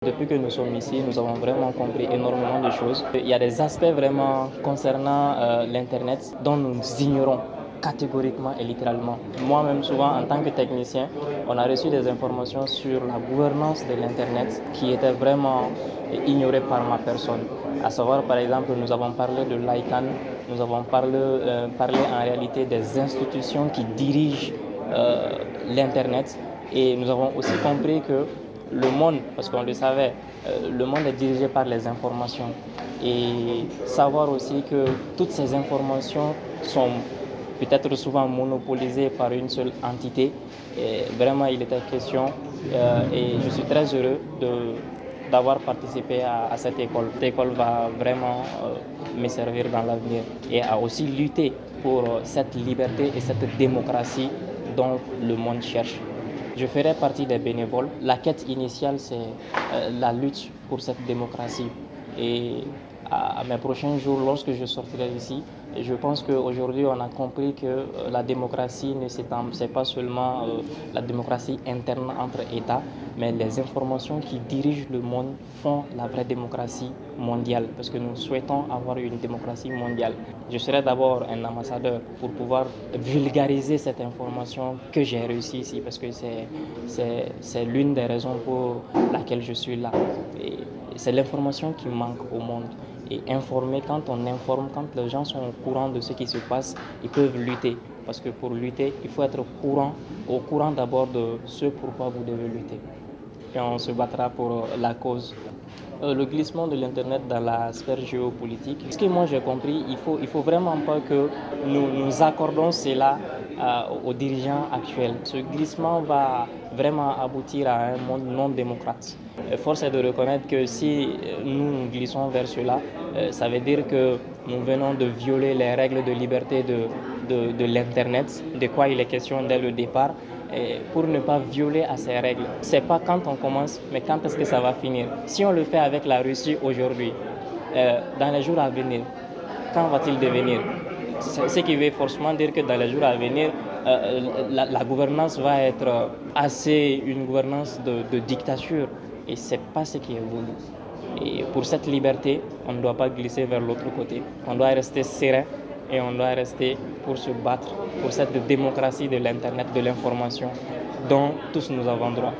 Depuis que nous sommes ici, nous avons vraiment compris énormément de choses. Il y a des aspects vraiment concernant l'Internet dont nous ignorons catégoriquement et littéralement. Moi-même, souvent, en tant que technicien, on a reçu des informations sur la gouvernance de l'Internet qui étaient vraiment ignorées par ma personne. À savoir, par exemple, nous avons parlé de l'ICANN, nous avons parlé en réalité des institutions qui dirigent l'Internet et nous avons aussi compris que le monde, parce qu'on le savait, le monde est dirigé par les informations. Et savoir aussi que toutes ces informations sont peut-être souvent monopolisées par une seule entité. Et vraiment, il était question, et je suis très heureux d'avoir participé à cette école. Cette école va vraiment me servir dans l'avenir et à aussi lutter pour cette liberté et cette démocratie dont le monde cherche. Je ferai partie des bénévoles. La quête initiale, c'est la lutte pour cette démocratie. Et à mes prochains jours, lorsque je sortirai d'ici, je pense qu'aujourd'hui, on a compris que la démocratie, c'est pas seulement la démocratie interne entre États, mais les informations qui dirigent le monde font la vraie démocratie mondiale, parce que nous souhaitons avoir une démocratie mondiale. Je serai d'abord un ambassadeur pour pouvoir vulgariser cette information que j'ai réussi ici, parce que c'est l'une des raisons pour laquelle je suis là. Et c'est l'information qui manque au monde. Et informer, quand on informe, quand les gens sont au courant de ce qui se passe, ils peuvent lutter. Parce que pour lutter, il faut être au courant d'abord de ce pourquoi vous devez lutter. Et on se battra pour la cause. Le glissement de l'Internet dans la sphère géopolitique. Ce que moi j'ai compris, il faut vraiment pas que nous accordons cela aux dirigeants actuels. Ce glissement va vraiment aboutir à un monde non démocrate. Force est de reconnaître que si nous glissons vers cela, ça veut dire que nous venons de violer les règles de liberté de l'Internet, de quoi il est question dès le départ, et pour ne pas violer à ces règles. C'est pas quand on commence, mais quand est-ce que ça va finir. Si on le fait avec la Russie aujourd'hui, dans les jours à venir, quand va-t-il devenir? Ce qui veut forcément dire que dans les jours à venir, la gouvernance va être assez une gouvernance de dictature. Et c'est pas ce qui est voulu. Et pour cette liberté, on ne doit pas glisser vers l'autre côté. On doit rester serein et on doit rester pour se battre pour cette démocratie de l'Internet, de l'information dont tous nous avons droit.